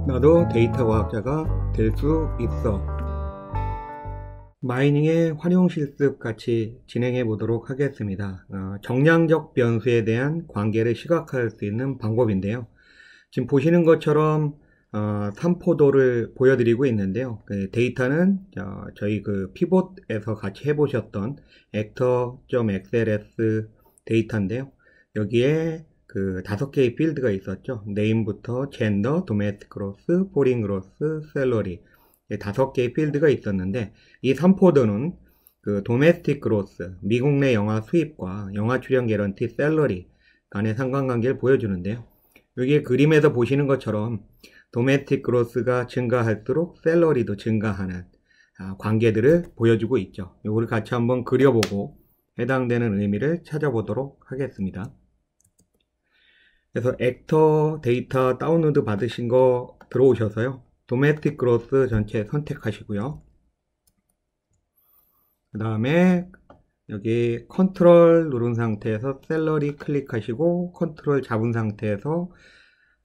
나도 데이터 과학자가 될 수 있어. 마이닝의 활용 실습 같이 진행해 보도록 하겠습니다. 정량적 변수에 대한 관계를 시각화할 수 있는 방법인데요. 지금 보시는 것처럼 3포도를 보여드리고 있는데요. 데이터는 저희 피봇에서 같이 해보셨던 actor.xls 데이터인데요. 여기에 5개의 필드가 있었죠. 네임부터 젠더, 도메스틱 그로스, 포린 그로스, 셀러리 5개의 필드가 있었는데, 이 3포드는 도메스틱 그로스, 미국 내 영화 수입과 영화 출연 개런티 셀러리 간의 상관관계를 보여주는데요. 여기 그림에서 보시는 것처럼 도메스틱 그로스가 증가할수록 셀러리도 증가하는 관계들을 보여주고 있죠. 이걸 같이 한번 그려보고 해당되는 의미를 찾아보도록 하겠습니다. 그래서 액터 데이터 다운로드 받으신 거 들어오셔서요. 도메스틱 그로스 전체 선택하시고요. 그 다음에 여기 컨트롤 누른 상태에서 셀러리 클릭하시고 컨트롤 잡은 상태에서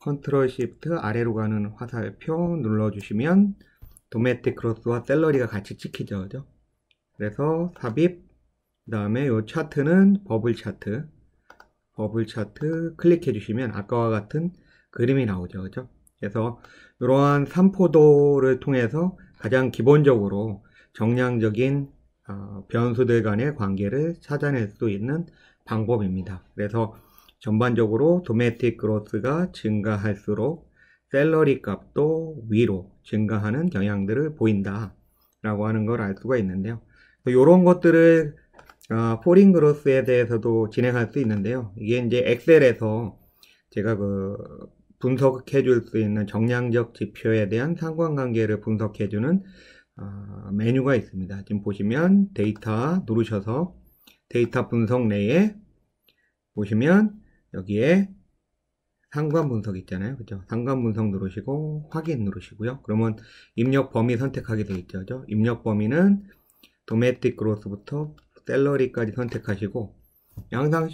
컨트롤 시프트 아래로 가는 화살표 눌러주시면 도메스틱 그로스와 셀러리가 같이 찍히죠. 그죠? 그래서 삽입, 그 다음에 이 차트는 버블 차트 클릭해 주시면 아까와 같은 그림이 나오죠. 그죠? 그래서 이러한 3포도를 통해서 가장 기본적으로 정량적인 변수들 간의 관계를 찾아낼 수 있는 방법입니다. 그래서 전반적으로 도메스틱 그로스가 증가할수록 셀러리 값도 위로 증가하는 경향들을 보인다 라고 하는 걸 알 수가 있는데요. 이런 것들을 포린 그로스에 대해서도 진행할 수 있는데요. 이게 이제 엑셀에서 제가 분석해 줄 수 있는 정량적 지표에 대한 상관관계를 분석해 주는 메뉴가 있습니다. 지금 보시면 데이터 누르셔서 데이터 분석 내에 보시면 여기에 상관 분석 있잖아요. 그죠? 상관 분석 누르시고 확인 누르시고요. 그러면 입력 범위 선택하게 되어 있죠. 그죠? 입력 범위는 도메스틱 그로스부터 셀러리까지 선택하시고, 항상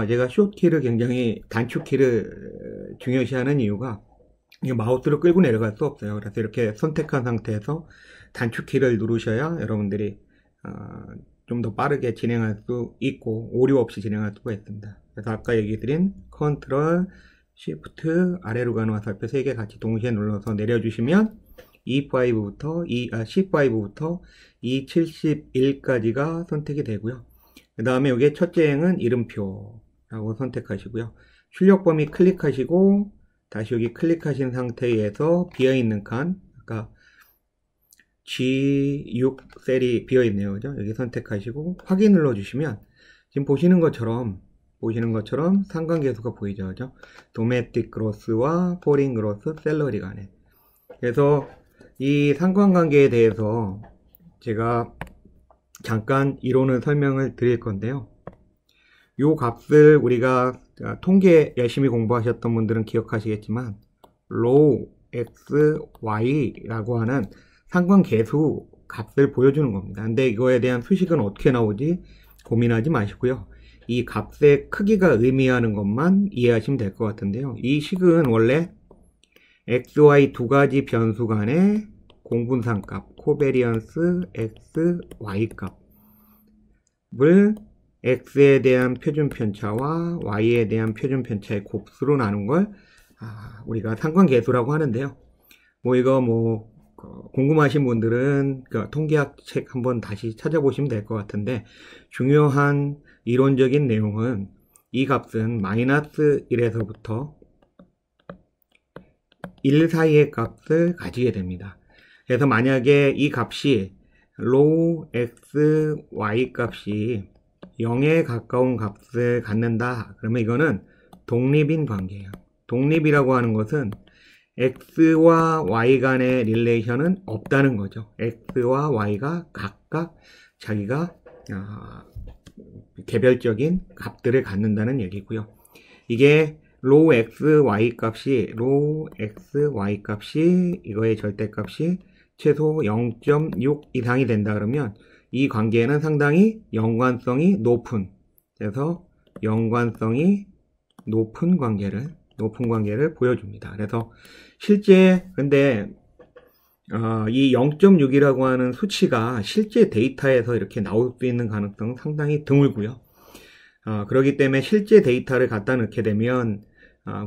제가 숏키를 굉장히 단축키를 중요시하는 이유가 마우스를 끌고 내려갈 수 없어요. 그래서 이렇게 선택한 상태에서 단축키를 누르셔야 여러분들이 좀 더 빠르게 진행할 수 있고 오류 없이 진행할 수가 있습니다. 그래서 아까 얘기 드린 컨트롤 시프트 아래로 가는 화살표 3개 같이 동시에 눌러서 내려주시면 C5부터 E71까지가 선택이 되고요. 그 다음에 여기에 첫째 행은 이름표라고 선택하시고요. 출력 범위 클릭하시고 다시 여기 클릭하신 상태에서 비어있는 칸, 아까 G6 셀이 비어있네요. 그죠? 여기 선택하시고 확인 눌러주시면 지금 보시는 것처럼 상관계수가 보이죠. 그죠? 도메스틱 그로스와 포린 그로스 셀러리 간에. 그래서 이 상관관계에 대해서 제가 잠깐 이론을 설명을 드릴 건데요. 요 값을 우리가 통계 열심히 공부하셨던 분들은 기억하시겠지만 로우 x, y라고 하는 상관계수 값을 보여주는 겁니다. 근데 이거에 대한 수식은 어떻게 나오지 고민하지 마시고요. 이 값의 크기가 의미하는 것만 이해하시면 될 것 같은데요. 이 식은 원래 x, y 두 가지 변수 간의 공분상값, 코베리언스 x, y 값을 x에 대한 표준편차와 y에 대한 표준편차의 곱수로 나눈 걸 우리가 상관계수라고 하는데요. 이거 궁금하신 분들은 통계학 책 한번 다시 찾아보시면 될 것 같은데, 중요한 이론적인 내용은 이 값은 마이너스 1에서부터 1 사이의 값을 가지게 됩니다. 그래서 만약에 이 값이 로우 x, y 값이 0에 가까운 값을 갖는다. 그러면 이거는 독립인 관계예요. 독립이라고 하는 것은 x와 y 간의 릴레이션은 없다는 거죠. x와 y가 각각 자기가 개별적인 값들을 갖는다는 얘기고요. 이게 로우 x, y 값이 이거의 절대값이 최소 0.6 이상이 된다 그러면 이 관계는 상당히 연관성이 높은, 그래서 연관성이 높은 관계를 높은 관계를 보여줍니다. 그래서 실제 근데 이 0.6이라고 하는 수치가 실제 데이터에서 이렇게 나올 수 있는 가능성은 상당히 드물고요. 그렇기 때문에 실제 데이터를 갖다 넣게 되면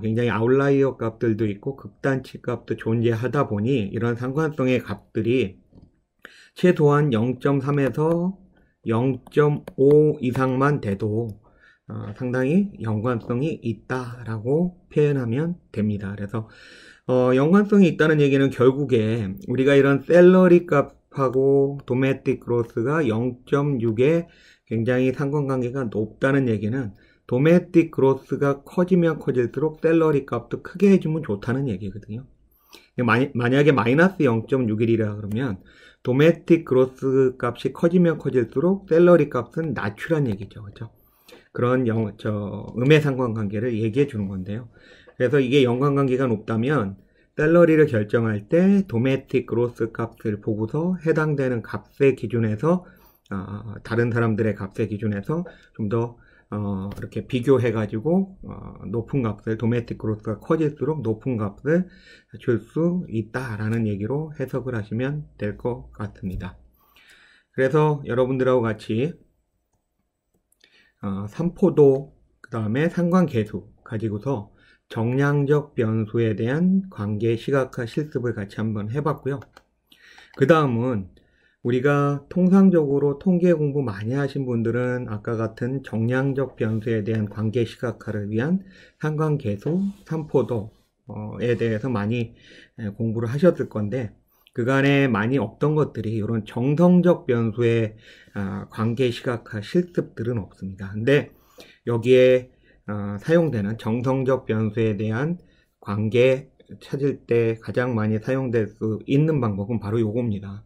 굉장히 아웃라이어 값들도 있고 극단치 값도 존재하다 보니 이런 상관성의 값들이 최소한 0.3에서 0.5 이상만 돼도 상당히 연관성이 있다라고 표현하면 됩니다. 그래서 연관성이 있다는 얘기는 결국에 우리가 이런 셀러리 값하고 도메스틱 그로스가 0.6에 굉장히 상관관계가 높다는 얘기는 도메스틱 그로스가 커지면 커질수록 셀러리 값도 크게 해주면 좋다는 얘기거든요. 만약에 마이너스 0.61이라 그러면 도메스틱 그로스 값이 커지면 커질수록 셀러리 값은 낮추란 얘기죠. 그렇죠? 그런 음의 상관관계를 얘기해 주는 건데요. 그래서 이게 연관관계가 높다면 셀러리를 결정할 때 도메스틱 그로스 값을 보고서 해당되는 값의 기준에서 다른 사람들의 값의 기준에서 좀 더 이렇게 비교해 가지고 높은 값을 도메스틱 그로스가 커질수록 높은 값을 줄 수 있다라는 얘기로 해석을 하시면 될 것 같습니다. 그래서 여러분들하고 같이 삼포도 그 다음에 상관계수 가지고서 정량적 변수에 대한 관계 시각화 실습을 같이 한번 해봤고요. 그 다음은 우리가 통상적으로 통계 공부 많이 하신 분들은 아까 같은 정량적 변수에 대한 관계 시각화를 위한 상관계수, 삼포도에 대해서 많이 공부를 하셨을 건데 그간에 많이 없던 것들이 이런 정성적 변수의 관계 시각화 실습들은 없습니다. 근데 여기에 사용되는 정성적 변수에 대한 관계 찾을 때 가장 많이 사용될 수 있는 방법은 바로 요겁니다.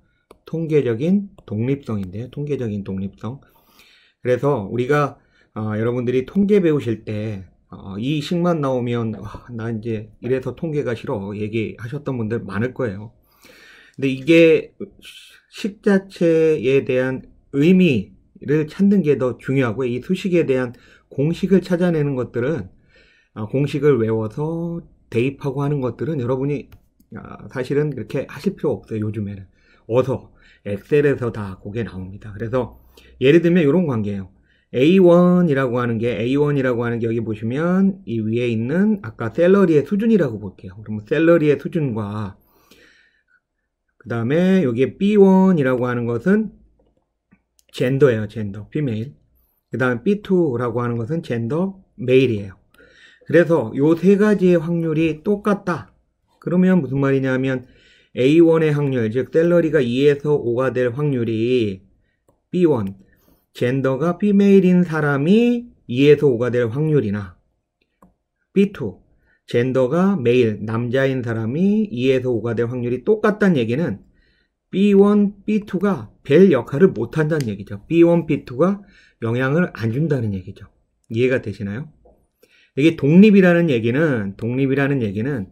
통계적인 독립성인데요. 통계적인 독립성. 그래서 우리가 여러분들이 통계 배우실 때 이 식만 나오면 나 이제 이래서 통계가 싫어 얘기하셨던 분들 많을 거예요. 근데 이게 식 자체에 대한 의미를 찾는 게 더 중요하고 이 수식에 대한 공식을 찾아내는 것들은 공식을 외워서 대입하고 하는 것들은 여러분이 사실은 그렇게 하실 필요 없어요. 요즘에는 어서 엑셀에서 다 그게 나옵니다. 그래서 예를 들면 이런 관계예요. A1이라고 하는 게 여기 보시면 이 위에 있는 아까 셀러리의 수준이라고 볼게요. 그러면 셀러리의 수준과 그 다음에 여기에 B1이라고 하는 것은 젠더예요. 젠더, 피메일. 그 다음에 B2라고 하는 것은 젠더, 메일이에요. 그래서 요 세 가지의 확률이 똑같다. 그러면 무슨 말이냐면 A1의 확률, 즉 셀러리가 2에서 5가 될 확률이 B1, 젠더가 피메일인 사람이 2에서 5가 될 확률이나 B2, 젠더가 메일, 남자인 사람이 2에서 5가 될 확률이 똑같다는 얘기는 B1, B2가 별 역할을 못한다는 얘기죠. B1, B2가 영향을 안 준다는 얘기죠. 이해가 되시나요? 이게 독립이라는 얘기는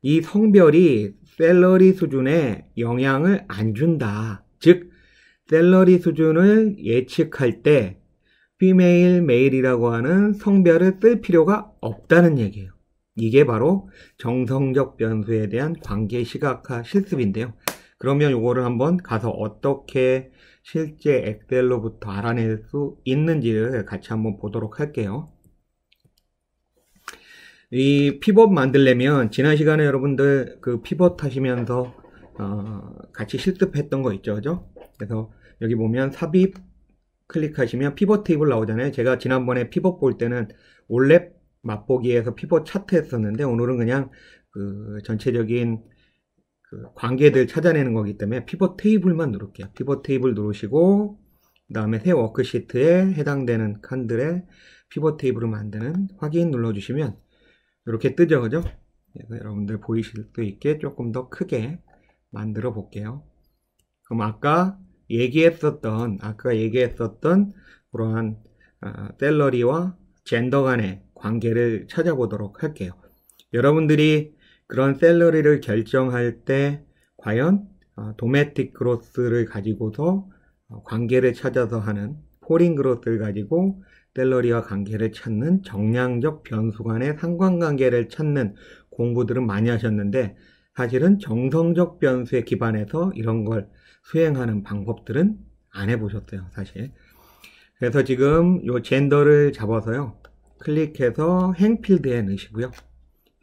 이 성별이 셀러리 수준에 영향을 안 준다. 즉 셀러리 수준을 예측할 때 피메일, 메일이라고 하는 성별을 쓸 필요가 없다는 얘기예요. 이게 바로 정성적 변수에 대한 관계 시각화 실습인데요. 그러면 이거를 한번 가서 어떻게 실제 엑셀로부터 알아낼 수 있는지를 같이 한번 보도록 할게요. 이 피벗 만들려면 지난 시간에 여러분들 그 피벗 하시면서 같이 실습했던 거 있죠, 그죠? 그래서 여기 보면 삽입 클릭하시면 피벗 테이블 나오잖아요. 제가 지난번에 피벗 볼 때는 올랩 맛보기에서 피벗 차트 했었는데 오늘은 그냥 그 전체적인 그 관계들 찾아내는 거기 때문에 피벗 테이블만 누를게요. 피벗 테이블 누르시고 그 다음에 새 워크시트에 해당되는 칸들의 피벗 테이블을 만드는 확인 눌러주시면 이렇게 뜨죠, 그죠? 그래서 여러분들 보이실 수 있게 조금 더 크게 만들어 볼게요. 그럼 아까 얘기했었던 그러한 셀러리와 젠더 간의 관계를 찾아보도록 할게요. 여러분들이 그런 셀러리를 결정할 때 과연 도메스틱 그로스를 가지고서 관계를 찾아서 하는 포린 그로스를 가지고 샐러리와 관계를 찾는 정량적 변수 간의 상관관계를 찾는 공부들은 많이 하셨는데 사실은 정성적 변수에 기반해서 이런 걸 수행하는 방법들은 안 해보셨어요, 사실. 그래서 지금 요 젠더를 잡아서요. 클릭해서 행필드에 넣으시고요.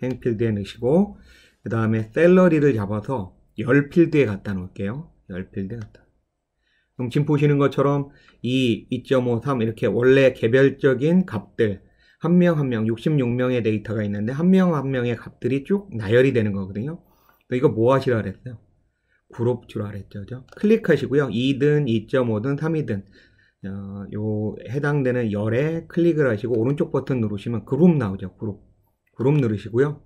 행필드에 넣으시고 그 다음에 샐러리를 잡아서 열필드에 갖다 놓을게요. 열필드에 갖다. 그럼 지금 보시는 것처럼 2, 2.53 이렇게 원래 개별적인 값들 한 명 한 명 66명의 데이터가 있는데 한 명 한 명의 값들이 쭉 나열이 되는 거거든요. 이거 뭐 하시라 그랬어요? 그룹 주라 그랬죠. 그죠? 클릭하시고요. 2든 2.5든 3이든 요 해당되는 열에 클릭을 하시고 오른쪽 버튼 누르시면 그룹 나오죠. 그룹 누르시고요.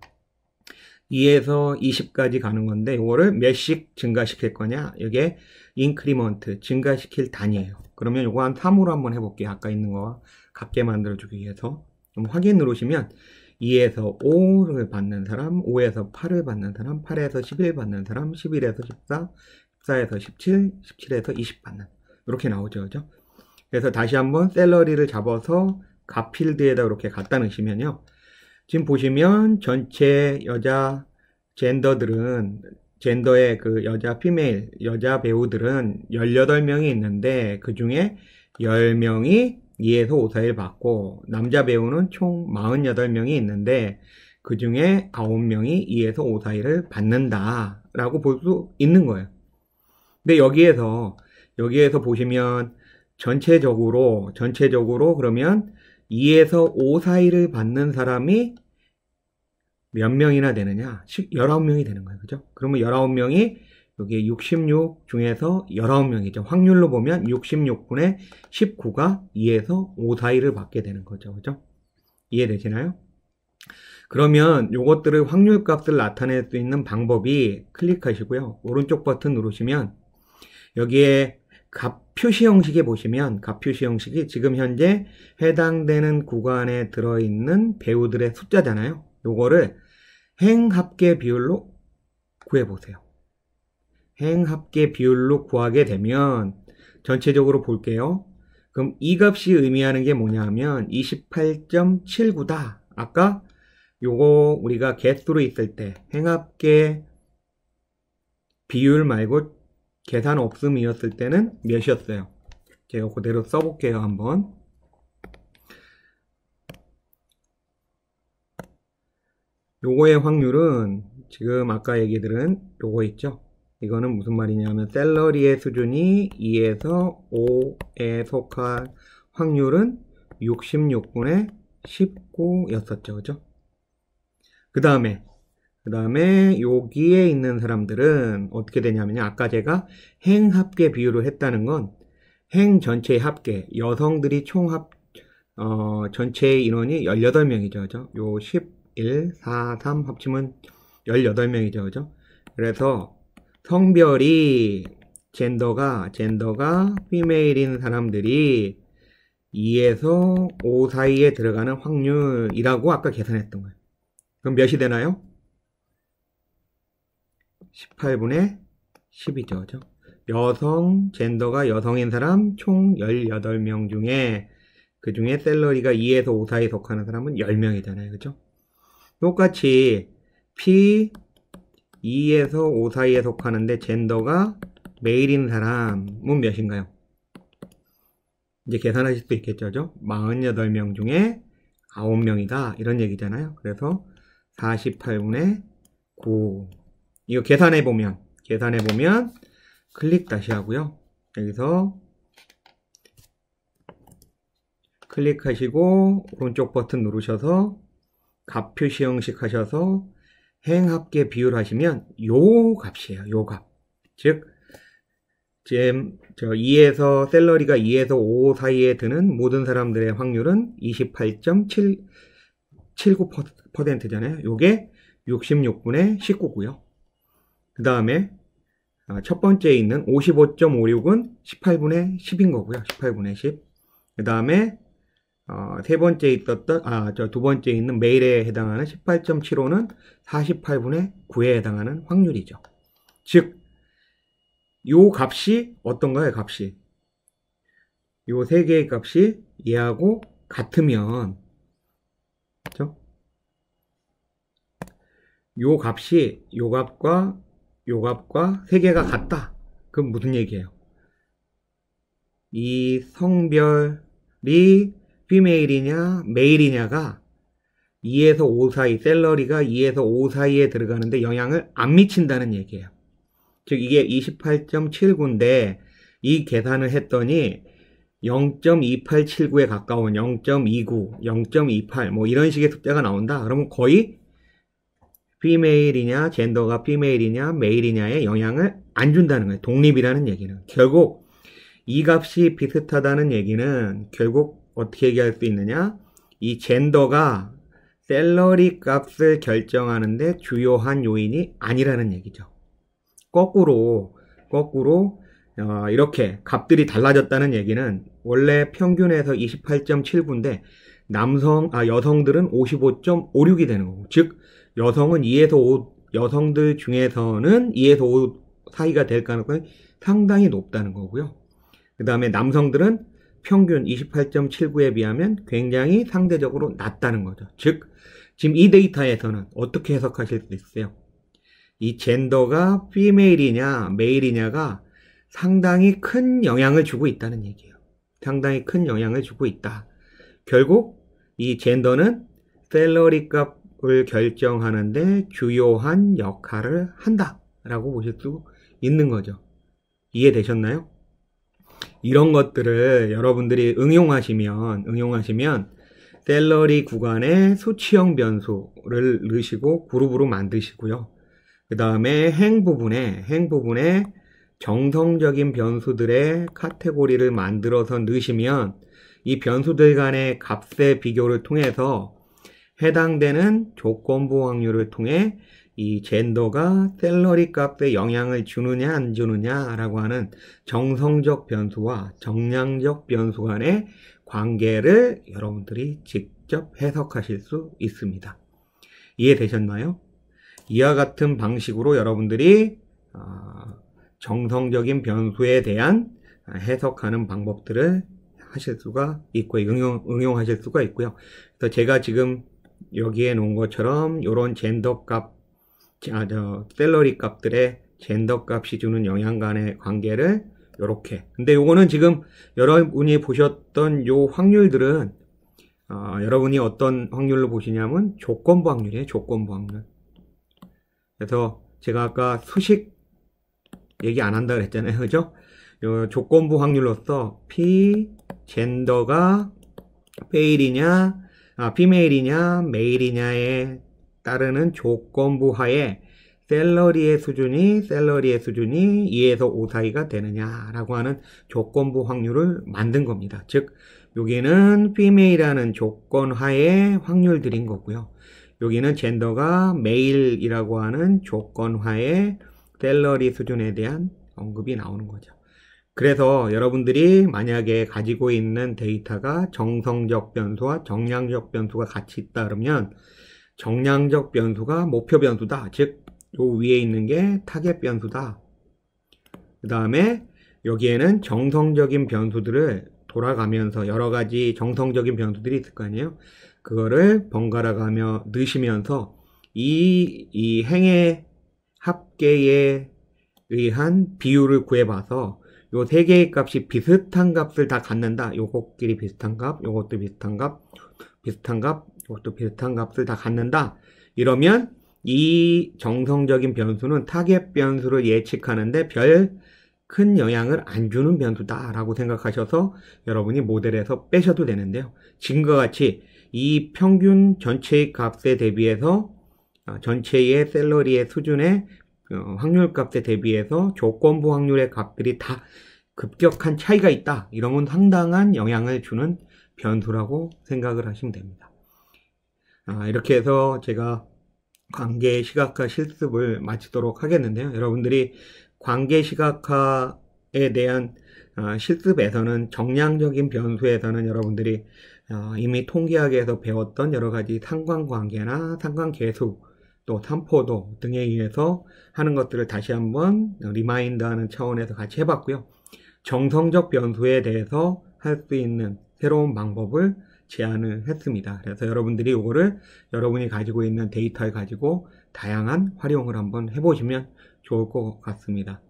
2에서 20까지 가는 건데 이거를 몇씩 증가시킬 거냐? 이게 인크리먼트 증가시킬 단위예요. 그러면 이거 한 3으로 한번 해볼게요. 아까 있는 거와 같게 만들어주기 위해서. 그럼 확인 누르시면 2에서 5를 받는 사람, 5에서 8을 받는 사람, 8에서 11 받는 사람, 11에서 14, 14에서 17, 17에서 20 받는 이렇게 나오죠. 그죠? 그래서 다시 한번 샐러리를 잡아서 값 필드에다 이렇게 갖다 넣으시면요. 지금 보시면 전체 여자 젠더의 그 여자 피메일, 여자 배우들은 18명이 있는데 그 중에 10명이 2에서 5 사이를 받고 남자 배우는 총 48명이 있는데 그 중에 9명이 2에서 5 사이를 받는다 라고 볼 수 있는 거예요. 근데 여기에서 보시면 전체적으로 그러면 2에서 5 사이를 받는 사람이 몇 명이나 되느냐? 19명이 되는 거예요. 그죠? 그러면 19명이 여기 66 중에서 19명이죠. 확률로 보면 66분의 19가 2에서 5 사이를 받게 되는 거죠. 그죠? 이해되시나요? 그러면 요것들을 확률 값을 나타낼 수 있는 방법이 클릭하시고요. 오른쪽 버튼 누르시면 여기에 값 표시 형식에 보시면 값 표시 형식이 지금 현재 해당되는 구간에 들어있는 배우들의 숫자잖아요. 요거를 행합계 비율로 구해보세요. 행합계 비율로 구하게 되면 전체적으로 볼게요. 그럼 이 값이 의미하는 게 뭐냐면 28.79다. 아까 요거 우리가 개수로 있을 때 행합계 비율 말고 계산 없음이었을 때는 몇이었어요? 제가 그대로 써볼게요. 한번. 요거의 확률은 지금 아까 얘기 들은 요거 있죠? 이거는 무슨 말이냐면 샐러리의 수준이 2에서 5에 속할 확률은 66분의 19였었죠. 그죠? 그 다음에 여기에 있는 사람들은 어떻게 되냐면요. 아까 제가 행합계 비율을 했다는 건 행 전체의 합계, 여성들이 전체의 인원이 18명이죠. 그죠? 요 11, 4, 3 합치면 18명이죠. 그죠? 그래서 성별이 젠더가 피메일인 사람들이 2에서 5 사이에 들어가는 확률이라고 아까 계산했던 거예요. 그럼 몇이 되나요? 18분의 10이죠. 그죠? 젠더가 여성인 사람 총 18명 중에 그 중에 샐러리가 2에서 5 사이에 속하는 사람은 10명이잖아요. 그죠? 똑같이 P 2에서 5 사이에 속하는데 젠더가 메일인 사람은 몇인가요? 이제 계산하실 수 있겠죠. 그죠? 48명 중에 9명이다. 이런 얘기잖아요. 그래서 48분의 9. 이거 계산해보면 클릭 다시 하고요. 여기서 클릭하시고 오른쪽 버튼 누르셔서 값 표시 형식 하셔서 행합계 비율 하시면 요 값이에요. 요 값. 즉 지금 샐러리가 2에서 5 사이에 드는 모든 사람들의 확률은 28.79%잖아요. 요게 66분의 19고요. 그 다음에 첫 번째에 있는 55.56은 18분의 10인 거고요. 18분의 10. 그 다음에 세 번째 있었던 두 번째 있는 메일에 해당하는 18.75는 48분의 9에 해당하는 확률이죠. 즉 요 값이 어떤가요? 값이 요 세 개의 값이 얘하고 같으면, 그죠? 요 값이 요 값과 세 개가 같다. 그럼 무슨 얘기예요? 이 성별이 피메일이냐 메일이냐가 2에서 5 사이, 샐러리가 2에서 5 사이에 들어가는데 영향을 안 미친다는 얘기예요. 즉 이게 28.79인데 이 계산을 했더니 0.2879에 가까운 0.29, 0.28 뭐 이런 식의 숫자가 나온다. 그러면 거의 피메일이냐 젠더가 피메일이냐 메일이냐에 영향을 안 준다는 거예요. 독립이라는 얘기는. 결국 이 값이 비슷하다는 얘기는 결국 어떻게 얘기할 수 있느냐, 이 젠더가 샐러리 값을 결정하는데 주요한 요인이 아니라는 얘기죠. 거꾸로 이렇게 값들이 달라졌다는 얘기는 원래 평균에서 28.79인데 여성들은 55.56이 되는 거고, 즉 여성은 2에서 5, 여성들 중에서는 2에서 5 사이가 될 가능성이 상당히 높다는 거고요. 그 다음에 남성들은 평균 28.79에 비하면 굉장히 상대적으로 낮다는 거죠. 즉 지금 이 데이터에서는 어떻게 해석하실 수 있어요? 이 젠더가 피메일이냐 메일이냐가 상당히 큰 영향을 주고 있다는 얘기예요. 상당히 큰 영향을 주고 있다. 결국 이 젠더는 샐러리 값을 결정하는데 주요한 역할을 한다라고 보실 수 있는 거죠. 이해되셨나요? 이런 것들을 여러분들이 응용하시면 샐러리 구간에 수치형 변수를 넣으시고 그룹으로 만드시고요. 그 다음에 행 부분에 정성적인 변수들의 카테고리를 만들어서 넣으시면 이 변수들 간의 값의 비교를 통해서 해당되는 조건부 확률을 통해 이 젠더가 샐러리 값에 영향을 주느냐 안 주느냐 라고 하는 정성적 변수와 정량적 변수 간의 관계를 여러분들이 직접 해석하실 수 있습니다. 이해되셨나요? 이와 같은 방식으로 여러분들이 정성적인 변수에 대한 해석하는 방법들을 하실 수가 있고 응용하실 수가 있고요. 그래서 제가 지금 여기에 놓은 것처럼 이런 젠더 값, 샐러리 값들의 젠더 값이 주는 영향 간의 관계를 이렇게. 근데 요거는 지금 여러분이 보셨던 요 확률들은 여러분이 어떤 확률로 보시냐면 조건부 확률이에요. 조건부 확률. 그래서 제가 아까 수식 얘기 안 한다 그랬잖아요. 그죠? 요 조건부 확률로서 젠더가 피메일이냐 메일이냐에 따르는 조건부 하에 샐러리의 수준이 2에서 5 사이가 되느냐라고 하는 조건부 확률을 만든 겁니다. 즉 여기는 피메일이라는 조건 하에 확률들인 거고요. 여기는 젠더가 메일이라고 하는 조건 하에 샐러리 수준에 대한 언급이 나오는 거죠. 그래서 여러분들이 만약에 가지고 있는 데이터가 정성적 변수와 정량적 변수가 같이 있다 그러면 정량적 변수가 목표 변수다. 즉, 요 위에 있는 게 타겟 변수다. 그 다음에 여기에는 정성적인 변수들을 돌아가면서 여러 가지 정성적인 변수들이 있을 거 아니에요. 그거를 번갈아 가며 넣으시면서 이 행의 합계에 의한 비율을 구해봐서 요 세 개의 값이 비슷한 값을 다 갖는다. 요것끼리 비슷한 값, 요것도 비슷한 값, 요것도 비슷한 값을 다 갖는다. 이러면 이 정성적인 변수는 타겟 변수를 예측하는데 별 큰 영향을 안 주는 변수다 라고 생각하셔서 여러분이 모델에서 빼셔도 되는데요. 지금과 같이 이 평균 전체의 값에 대비해서 전체의 샐러리의 수준의 확률 값에 대비해서 조건부 확률의 값들이 다 급격한 차이가 있다. 이러면 상당한 영향을 주는 변수라고 생각을 하시면 됩니다. 이렇게 해서 제가 관계 시각화 실습을 마치도록 하겠는데요. 여러분들이 관계 시각화에 대한 실습에서는 정량적인 변수에서는 여러분들이 이미 통계학에서 배웠던 여러 가지 상관관계나 상관계수 또 산포도 등에 의해서 하는 것들을 다시 한번 리마인드하는 차원에서 같이 해봤고요. 정성적 변수에 대해서 할 수 있는 새로운 방법을 제안을 했습니다. 그래서 여러분들이 이거를 여러분이 가지고 있는 데이터를 가지고 다양한 활용을 한번 해보시면 좋을 것 같습니다.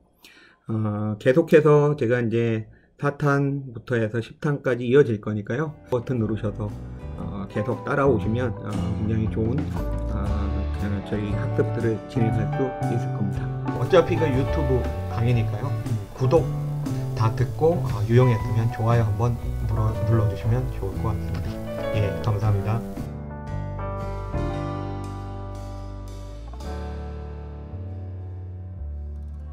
계속해서 제가 이제 4탄부터 해서 10탄까지 이어질 거니까요. 버튼 누르셔서 계속 따라오시면 굉장히 좋은 저희 학습들을 진행할 수 있을 겁니다. 어차피 그 유튜브 강의니까요. 구독 다 듣고 유용했으면 좋아요 한번 눌러주시면 좋을 것 같습니다. 예, 감사합니다.